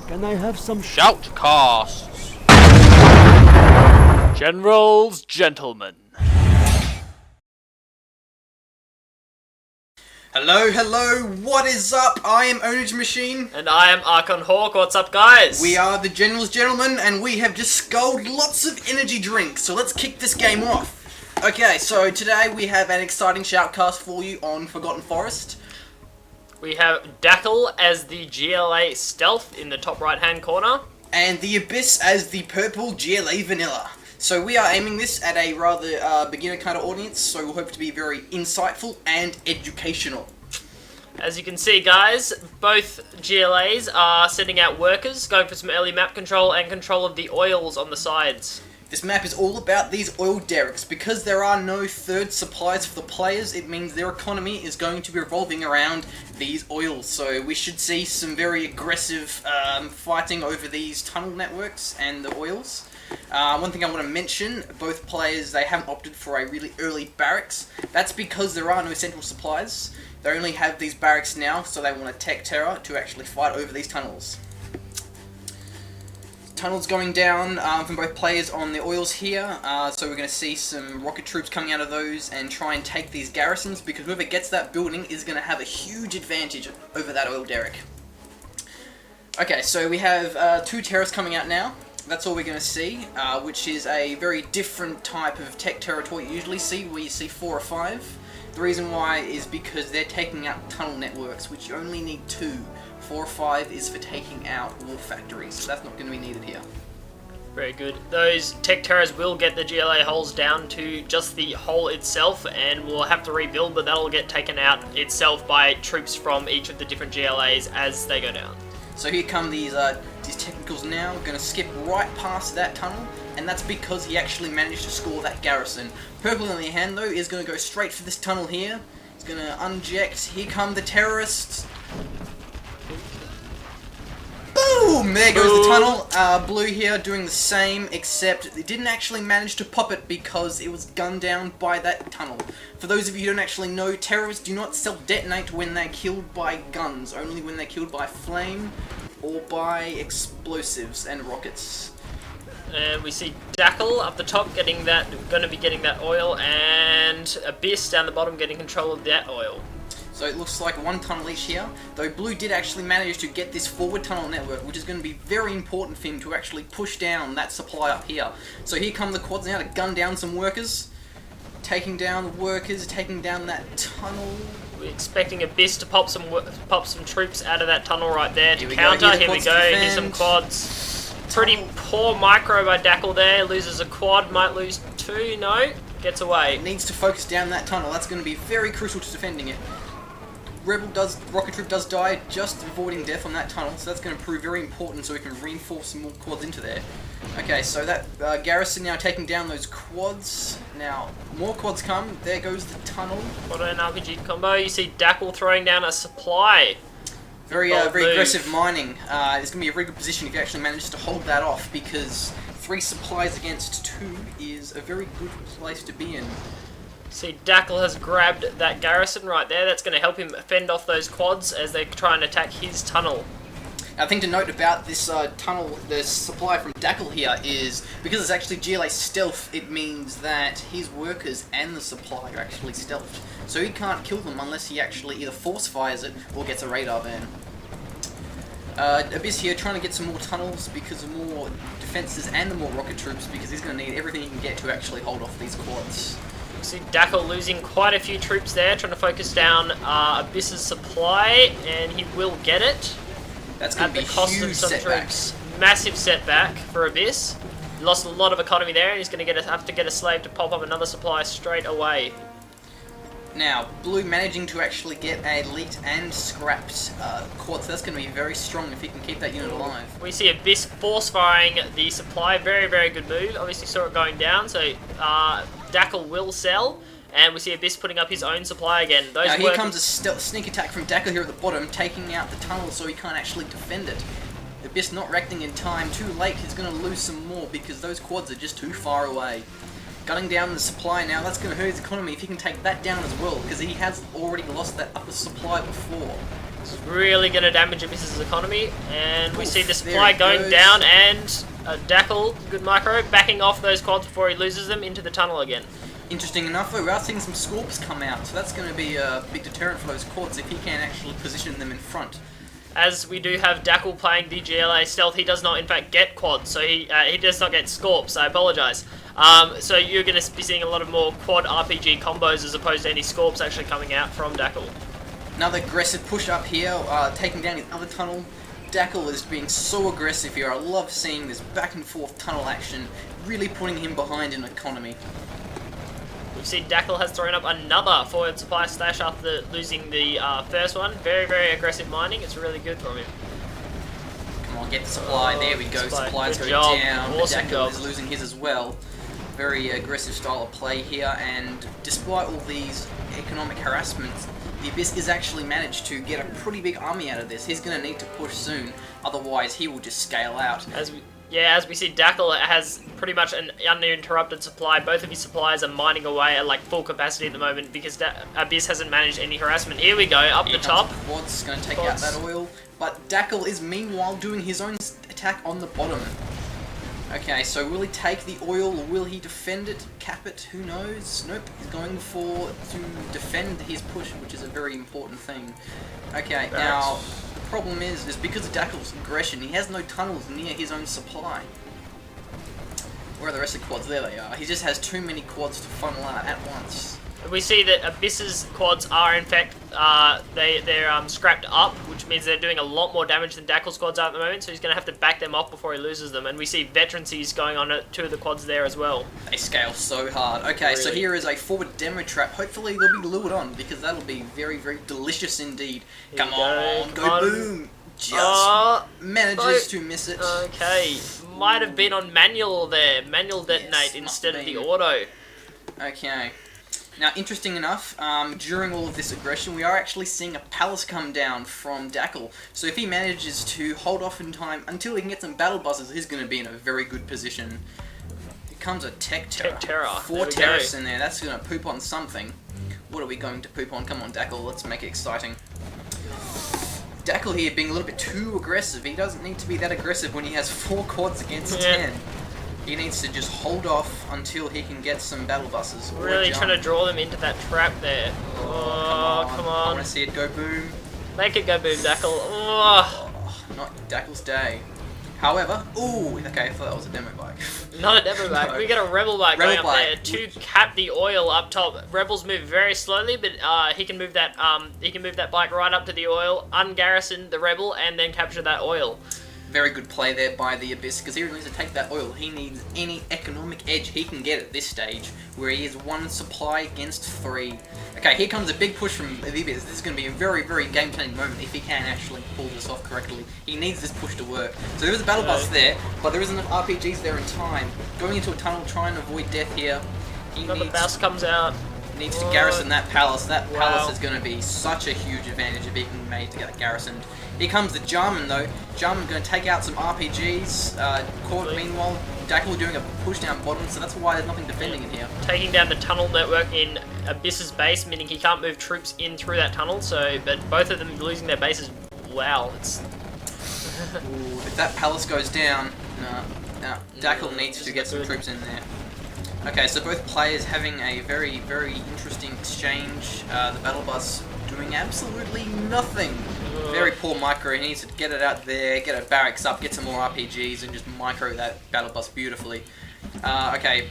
Can I have some shoutcasts? Generals, gentlemen. Hello, what is up? I am PwnageMachine. And I am ArchonHawk. What's up, guys? We are the Generals, gentlemen, and we have just sculled lots of energy drinks, so let's kick this game off. Okay, so today we have an exciting shoutcast for you on Forgotten Forest. We have Dackel as the GLA Stealth in the top right-hand corner. And the Abyss as the purple GLA Vanilla. So we are aiming this at a rather beginner kind of audience, so we'll hope to be very insightful and educational. As you can see, guys, both GLAs are sending out workers, going for some early map control and control of the oils on the sides. This map is all about these oil derricks. Because there are no third supplies for the players, it means their economy is going to be revolving around these oils. So we should see some very aggressive fighting over these tunnel networks and the oils. One thing I want to mention, both players, they haven't opted for a really early barracks. That's because there are no central supplies. They only have these barracks now, so they want a tech terror to actually fight over these tunnels. Tunnels going down from both players on the oils here, so we're going to see some rocket troops coming out of those and try and take these garrisons, because whoever gets that building is going to have a huge advantage over that oil derrick. Okay, so we have two terrorists coming out now. That's all we're going to see, which is a very different type of tech terror to what you usually see, where you see 4 or 5. The reason why is because they're taking out tunnel networks, which you only need 2. 4 or 5 is for taking out war factories, so that's not going to be needed here. Very good. Those tech terrors will get the GLA holes down to just the hole itself, and we'll have to rebuild, but that'll get taken out itself by troops from each of the different GLAs as they go down. So here come these technicals now. We're going to skip right past that tunnel, and that's because he actually managed to score that garrison. Purple, on the other hand, though, is going to go straight for this tunnel here. He's going to unject. Here come the terrorists. Boom! There goes the tunnel. Blue here doing the same, except it didn't actually manage to pop it because it was gunned down by that tunnel. For those of you who don't actually know, terrorists do not self-detonate when they're killed by guns, only when they're killed by flame or by explosives and rockets. And we see Dackel up the top going to be getting that oil, and Abyss down the bottom getting control of that oil. So it looks like 1 tunnel each here, though Blue did actually manage to get this forward tunnel network, which is going to be very important for him to actually push down that supply up here. So here come the quads now to gun down some workers, taking down the workers, taking down that tunnel. We're expecting Abyss to pop some troops out of that tunnel right there to Here counter. Here we go. Here's some quads. Pretty poor micro by Dackel there. Loses a quad, might lose 2. No, gets away. Needs to focus down that tunnel. That's going to be very crucial to defending it. Rocket Troop does die, just avoiding death on that tunnel, so that's going to prove very important so we can reinforce some more quads into there. Okay, so that garrison now taking down those quads. Now, more quads come. There goes the tunnel. What an RPG combo. You see Dackel throwing down a supply. Very aggressive mining. It's going to be a very good position if you actually manage to hold that off, because 3 supplies against 2 is a very good place to be in. See, Dackel has grabbed that garrison right there. That's going to help him fend off those quads as they try and attack his tunnel. Now, the thing to note about this tunnel, the supply from Dackel here is, because it's actually GLA stealth, it means that his workers and the supply are actually stealthed. So he can't kill them unless he actually either force fires it or gets a radar ban. Abyss here trying to get some more tunnels because of more defenses and the more rocket troops, because he's going to need everything he can get to actually hold off these quads. See Dackel losing quite a few troops there, trying to focus down Abyss's supply, and he will get it. That's going to be at the cost huge of some setback. troops. Massive setback for Abyss. He lost a lot of economy there, and he's going to have to get a slave to pop up another supply straight away. Now, Blue managing to actually get a elite and scrapped quad, so that's going to be very strong if he can keep that unit alive. We see Abyss force firing the supply. Very, very good move. Obviously saw it going down, so Dackel will sell. And we see Abyss putting up his own supply again. Now here comes a sneak attack from Dackel here at the bottom, taking out the tunnel so he can't actually defend it. Abyss not reacting in time. Too late, he's going to lose some more because those quads are just too far away. Gunning down the supply now, that's going to hurt his economy if he can take that down as well, because he has already lost that upper supply before. It's really going to damage Abyss's economy, and we see the supply there it going goes. down, and Dackel, good micro, backing off those quads before he loses them into the tunnel again. Interesting enough, though, we are seeing some Scorps come out, so that's going to be a big deterrent for those quads if he can actually position them in front. As we do have Dackel playing the GLA stealth, he does not in fact get quads, so he does not get Scorps, I apologise. So you're going to be seeing a lot of more quad RPG combos as opposed to any Scorps actually coming out from Dackel. Another aggressive push up here, taking down his other tunnel. Dackel is being so aggressive here. I love seeing this back and forth tunnel action, really putting him behind in economy. We've seen Dackel has thrown up another forward supply stash after losing the first one. Very, very aggressive mining. It's really good from him. Come on, get the supply. There we go. Supply. Supplies Good go job. down. Awesome Dackel job. is losing his as well. Very aggressive style of play here, and despite all these economic harassments, the Abyss is actually managed to get a pretty big army out of this. He's going to need to push soon, otherwise he will just scale out. As we see, Dackel has pretty much an uninterrupted supply. Both of his supplies are mining away at like full capacity at the moment because Abyss hasn't managed any harassment. Here we go, up Here the comes top. the quads, going to take Quads. out that oil, but Dackel is meanwhile doing his own attack on the bottom. Okay, so will he take the oil, or will he defend it, cap it, who knows? Nope, he's going to defend his push, which is a very important thing. Okay, now, the problem is because of Dackel's aggression, he has no tunnels near his own supply. Where are the rest of the quads? There they are. He just has too many quads to funnel out at once. We see that Abyss's quads are in fact they're scrapped up, which means they're doing a lot more damage than Dackel's quads are at the moment. So he's going to have to back them off before he loses them. And we see veterancies going on at two of the quads there as well. They scale so hard. Okay, so Really? here is a forward demo trap. Hopefully they'll be lured on, because that'll be very, very delicious indeed. Here Come we go. on, go Come on. boom! Just manages to miss it. Okay, might have been on manual there. Manual detonate Yes, must instead have of the been. auto. Okay. Now, interesting enough, during all of this aggression, we are actually seeing a palace come down from Dackel. So if he manages to hold off in time until he can get some battle buzzers, he's going to be in a very good position. Here comes a Tech Terror. Tech Terror. 4 There we terrorists go. in there. That's going to poop on something. What are we going to poop on? Come on, Dackel. Let's make it exciting. Dackel here being a little bit too aggressive. He doesn't need to be that aggressive when he has 4 quads against 10. He needs to just hold off until he can get some battle buses. Or Really a trying to jump. draw them into that trap there. Oh, come I on. want to see it go boom. Make it go boom, Dackel. Oh, Oh, not Dackel's day. However, ooh, okay, I thought that was a demo bike. not a demo bike. No. We got a rebel bike Rebel going up bike. there to cap the oil up top. Rebels move very slowly, but he can move that bike right up to the oil, ungarrison the rebel, and then capture that oil. Very good play there by the Abyss, because he needs to take that oil. He needs any economic edge he can get at this stage, where he is 1 supply against 3. Okay, here comes a big push from the Abyss. This is going to be a very, very game-changing moment if he can actually pull this off correctly. He needs this push to work. So there is a battle bus there, but there isn't enough RPGs there in time. Going into a tunnel, trying to avoid death here. He Another needs Bass comes out. to garrison that palace. That Wow. palace is going to be such a huge advantage if he can make to get it garrisoned. Here comes the Jarman though. Jarman going to take out some RPGs. Court meanwhile, Dackel doing a push down bottom, so that's why there's nothing defending it here. Taking down the tunnel network in Abyss's base, meaning he can't move troops in through that tunnel. So, but both of them losing their bases. Wow, it's Ooh, if that palace goes down, no, Dackel needs to get some good. troops in there. Okay, so both players having a very, very interesting exchange. The battle bus doing absolutely nothing. Very poor micro. He needs to get it out there, get a barracks up, get some more RPGs, and just micro that battle bus beautifully. Okay,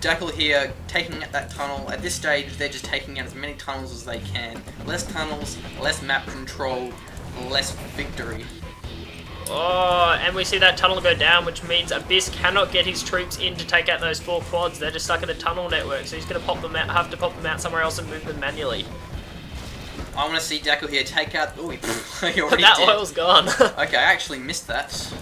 Dackel here taking at that tunnel. At this stage, they're just taking out as many tunnels as they can. Less tunnels, less map control, less victory. Oh, and we see that tunnel go down, which means Abyss cannot get his troops in to take out those 4 quads. They're just stuck in a tunnel network, so he's going to pop them out, have to pop them out somewhere else and move them manually. I want to see Dackel here take out. Oh, he already That did. oil's gone. Okay, I actually missed that.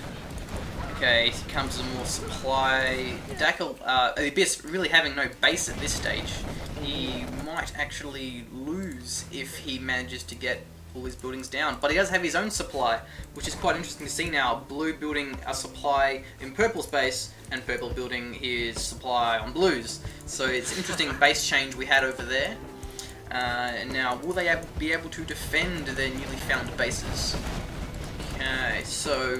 Okay, here comes some more supply. Dackel, the Abyss really having no base at this stage. He might actually lose if he manages to get all his buildings down. But he does have his own supply, which is quite interesting to see now. Blue building a supply in Purple's base, and Purple building his supply on Blue's. So it's an interesting base change we had over there. Now, will they be able to defend their newly found bases? Okay, so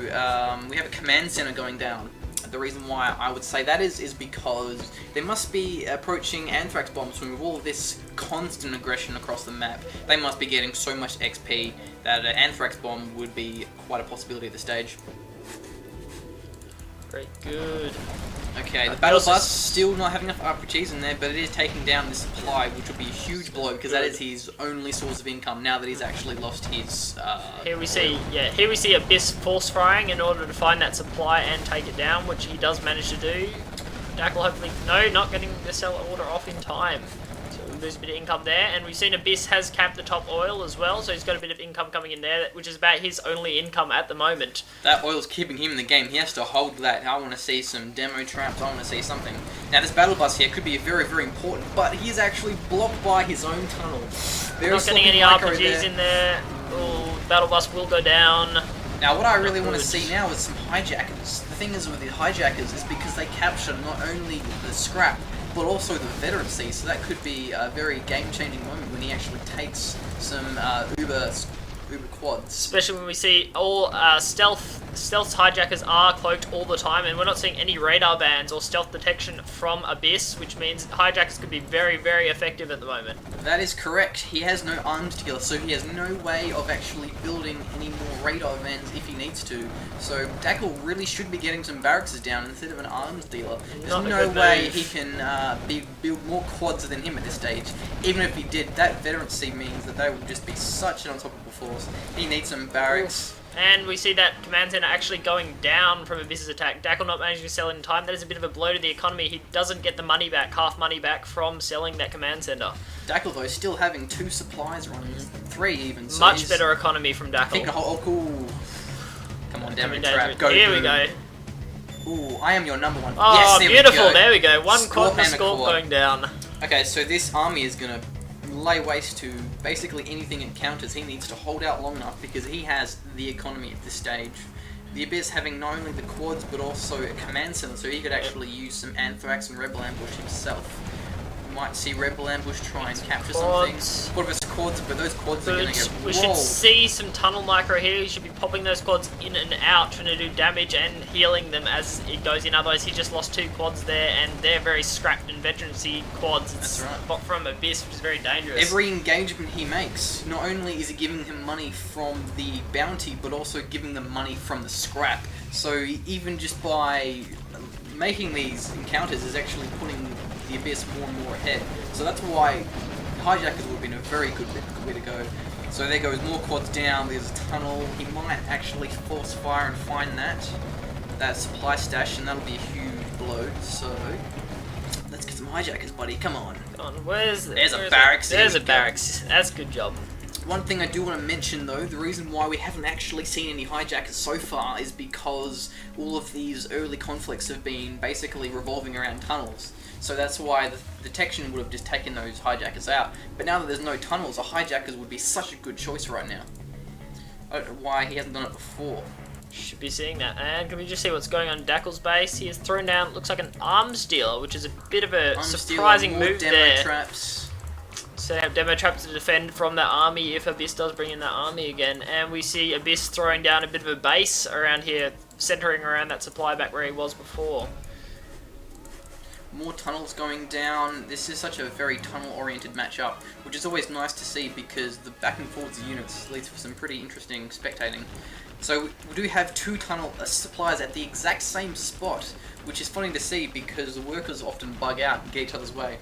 we have a command center going down. The reason why I would say that is because they must be approaching anthrax bombs from all this constant aggression across the map. They must be getting so much XP that an anthrax bomb would be quite a possibility at this stage. Very good. Okay, the battle bus still not having enough RPGs in there, but it is taking down the supply, which will be a huge blow because that is his only source of income now that he's actually lost his. Here we see Abyss force firing in order to find that supply and take it down, which he does manage to do. Dackel hopefully not getting the sell order off in time. So we lose a bit of income there, and we've seen Abyss has capped the top oil as well, so he's got a bit of income coming in there, which is about his only income at the moment. That oil's keeping him in the game. He has to hold that. I want to see some demo traps. I want to see something. Now this battle bus here could be very, very important, but he is actually blocked by his own tunnel. Not getting any RPGs in there. Oh, battle bus will go down. Now what I really want to see now is some hijackers. The thing is with the hijackers is because they capture not only the scrap, but also the veterancy, so that could be a very game-changing moment when he actually takes some Uber quads. Especially when we see all stealth hijackers are cloaked all the time, and we're not seeing any radar bans or stealth detection from Abyss, which means hijackers could be very, very effective at the moment. That is correct. He has no arms dealer, so he has no way of actually building any more radar vans if he needs to. So Dackel really should be getting some barracks down instead of an arms dealer. There's no way he can build more quads than him at this stage. Even if he did, that veterancy means that they would just be such an unstoppable force. He needs some barracks. And we see that command center actually going down from Abyss's attack. Dackel not managing to sell it in time. That is a bit of a blow to the economy. He doesn't get the money back, half money back, from selling that command center. Dackel, though, still having 2 supplies running, 3 even. So much better economy from Dackel. Oh, cool. Come on, damn it, trap. Go, here we go. Ooh, I am your number 1. Oh, yes, there beautiful. We go. There we go. One quad Scorp for Scorp going down. Okay, so this army is going to lay waste to basically anything it encounters. He needs to hold out long enough because he has the economy at this stage. The Abyss having not only the quads but also a command center, so he could actually use some anthrax and rebel ambush himself. We might see rebel ambush try and capture something. What of his quads, but those quads are going to get rolled. We should see some tunnel micro here. He should be popping those quads in and out, trying to do damage and healing them as it goes in. Otherwise, he just lost 2 quads there, and they're very scrapped and veterancy quads. It's That's right. From Abyss, which is very dangerous. Every engagement he makes, not only is it giving him money from the bounty, but also giving them money from the scrap. So even just by making these encounters is actually putting the Abyss more and more ahead. So that's why hijackers would have been a very good way to go. So there goes more quads down, there's a tunnel. He might actually force fire and find that supply stash, and that'll be a huge blow. So let's get some hijackers, buddy, come on. There's a barracks. There's a barracks. That's a good job. One thing I do want to mention though, the reason why we haven't actually seen any hijackers so far is because all of these early conflicts have been basically revolving around tunnels. So that's why the detection would have just taken those hijackers out. But now that there's no tunnels, a hijackers would be such a good choice right now. I don't know why he hasn't done it before. Should be seeing that. And can we just see what's going on in Dackel's base? He has thrown down, looks like an arms dealer, which is a bit of a surprising move there. Traps. So they have demo traps to defend from that army if Abyss does bring in that army again. And we see Abyss throwing down a bit of a base around here, centering around that supply back where he was before. More tunnels going down. This is such a very tunnel-oriented matchup, which is always nice to see because the back and forwards of units leads to some pretty interesting spectating. So we do have 2 tunnel supplies at the exact same spot, which is funny to see because the workers often bug out and get each other's way.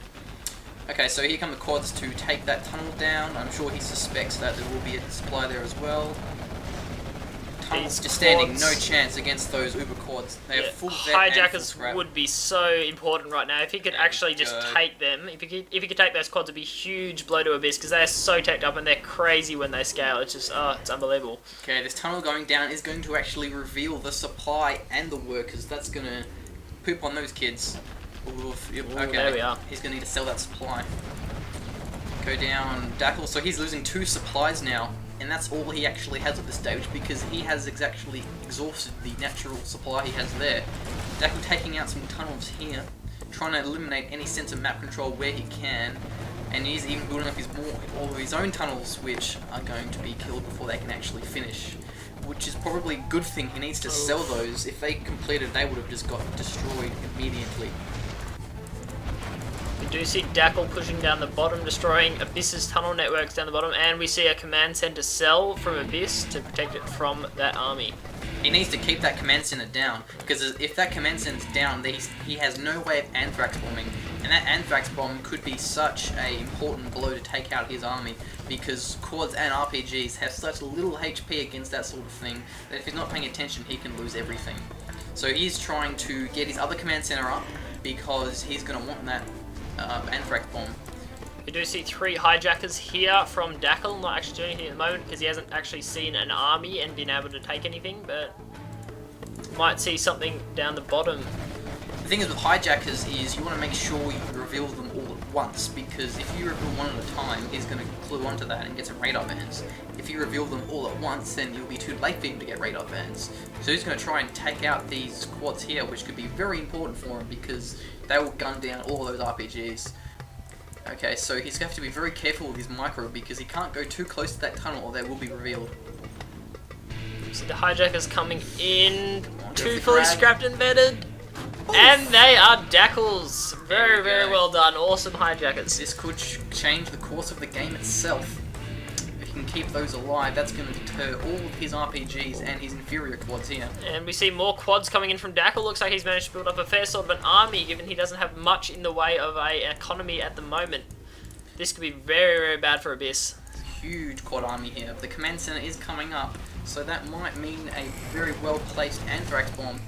Okay, so here come the quads to take that tunnel down. I'm sure he suspects that there will be a supply there as well. Tunnels just standing no chance against those Uber quads. They have full vet and full hijackers scrap. would be so important right now. If he could actually just take them, if he could take those quads, it'd be a huge blow to Abyss because they're so teched up and they're crazy when they scale. It's just, it's unbelievable. Okay, this tunnel going down is going to actually reveal the supply and the workers. That's going to poop on those kids. Oof, yep, okay, there we are. He's going to need to sell that supply. Go down Dackel. So he's losing 2 supplies now. And that's all he actually has at this stage because he has actually exhausted the natural supply he has there. Dackel taking out some tunnels here, trying to eliminate any sense of map control where he can. And he's even building up all of his own tunnels, which are going to be killed before they can actually finish. Which is probably a good thing. He needs to sell those. If they completed, they would have just got destroyed immediately. We do see Dackel pushing down the bottom, destroying Abyss's tunnel networks down the bottom, and we see a command center cell from Abyss to protect it from that army. He needs to keep that command center down, because if that command center's down, he has no way of anthrax bombing, and that anthrax bomb could be such an important blow to take out his army, because quads and RPGs have such little HP against that sort of thing, that if he's not paying attention, he can lose everything. So he's trying to get his other command center up, because he's going to want that anthrax bomb. We do see 3 hijackers here from Dackel, not actually doing anything at the moment because he hasn't actually seen an army and been able to take anything, but might see something down the bottom. The thing is with hijackers is you want to make sure you reveal them all at once, because if you reveal one at a time, he's going to clue onto that and get some radar bans. If you reveal them all at once, then you'll be too late for him to get radar bans. So he's going to try and take out these quads here, which could be very important for him because they will gun down all of those RPGs. Okay, so he's going to have to be very careful with his micro because he can't go too close to that tunnel or they will be revealed. See the hijackers coming in, Go 2 for fully grab. scrapped and vetted. And they are Dackels. Very, very well done. Awesome hijackers. This could change the course of the game itself. If he can keep those alive, that's going to deter all of his RPGs and his inferior quads here. And we see more quads coming in from Dackel. Looks like he's managed to build up a fair sort of an army, given he doesn't have much in the way of an economy at the moment. This could be very, very bad for Abyss. Huge quad army here. The command center is coming up, so that might mean a very well placed anthrax bomb.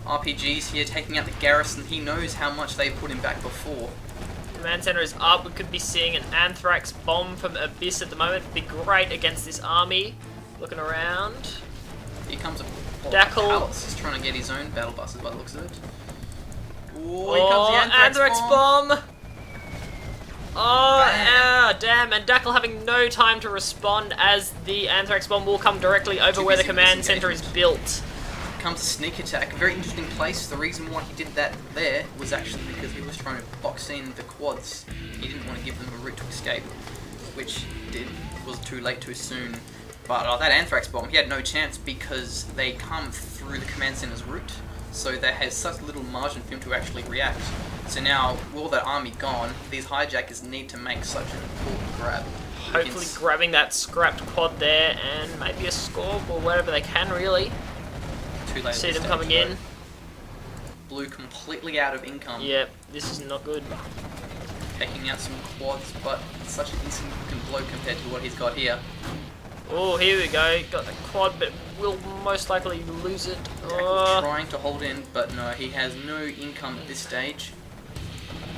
RPGs here taking out the garrison. He knows how much they put him back before. Command center is up. We could be seeing an anthrax bomb from Abyss at the moment. Would be great against this army. Looking around. Here comes a Dackel. Palace. He's trying to get his own battle buses by the looks of it. Oh, here Oh, comes the anthrax bomb. Oh, Bam. damn. And Dackel having no time to respond as the anthrax bomb will come directly over Too where the busy command center is disengagement. built. Comes a sneak attack. A very interesting place. The reason why he did that there was actually because he was trying to box in the quads. He didn't want to give them a route to escape, which was too late too soon. But that anthrax bomb, he had no chance because they come through the command center's route, so that has such little margin for him to actually react. So now, with all that army gone, these hijackers need to make such an important grab. Hopefully grabbing that scrapped quad there and maybe a score or whatever they can really. Too late. See at this them stage, coming in. though. Blue completely out of income. Yep, this is not good. Taking out some quads, but it's such an insignificant blow compared to what he's got here. Oh, here we go. Got the quad, but will most likely lose it. Dackel trying to hold in, but no, he has no income at this stage.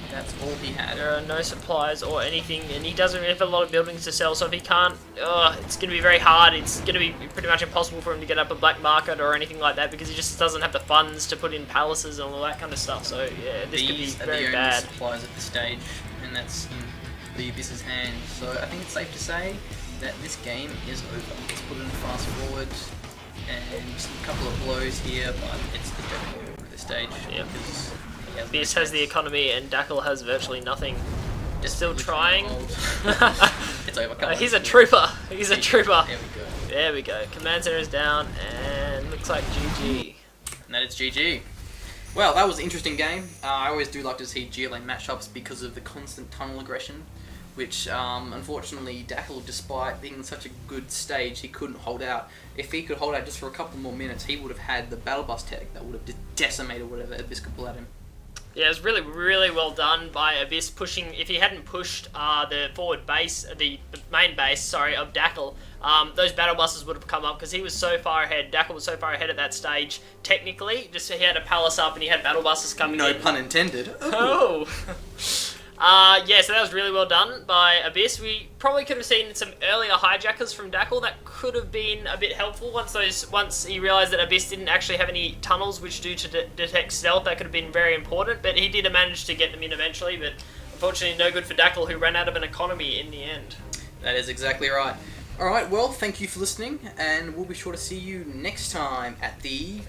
That's all he had. There are no supplies or anything, and he doesn't have a lot of buildings to sell, so if he can't, it's going to be very hard. It's going to be pretty much impossible for him to get up a black market or anything like that, because he just doesn't have the funds to put in palaces and all that kind of stuff, so yeah, this could be These are very the only bad. supplies at this stage, and that's in the Abyss's hand. So I think it's safe to say that this game is over. Let's put it in fast forward, and just a couple of blows here, but it's definitely over at this stage. Yeah. Because he has no Abyss has the chance. economy, and Dackel has virtually nothing. Just Still literally trying. hold. It's over. Come on. He's a trooper. He's a trooper. There we go. There we go. Command center is down, and looks like GG. And that is GG. Well, that was an interesting game. I always do like to see GLA matchups because of the constant tunnel aggression, which unfortunately Dackel, despite being in such a good stage, he couldn't hold out. If he could hold out just for a couple more minutes, he would have had the battle bus tech that would have decimated whatever Abyss could pull at him. Yeah, it was really, really well done by Abyss pushing. If he hadn't pushed the forward base, the main base, sorry, of Dackel, those battle buses would have come up because he was so far ahead. Dackel was so far ahead at that stage. Technically, just he had a palace up and he had battle buses coming No in. pun intended. Oh. Yeah, so that was really well done by Abyss. We probably could have seen some earlier hijackers from Dackel. That could have been a bit helpful once he realised that Abyss didn't actually have any tunnels which do to detect stealth. That could have been very important, but he did manage to get them in eventually, but unfortunately no good for Dackel, who ran out of an economy in the end. That is exactly right. Alright, well, thank you for listening, and we'll be sure to see you next time at the...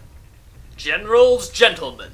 Generals, gentlemen.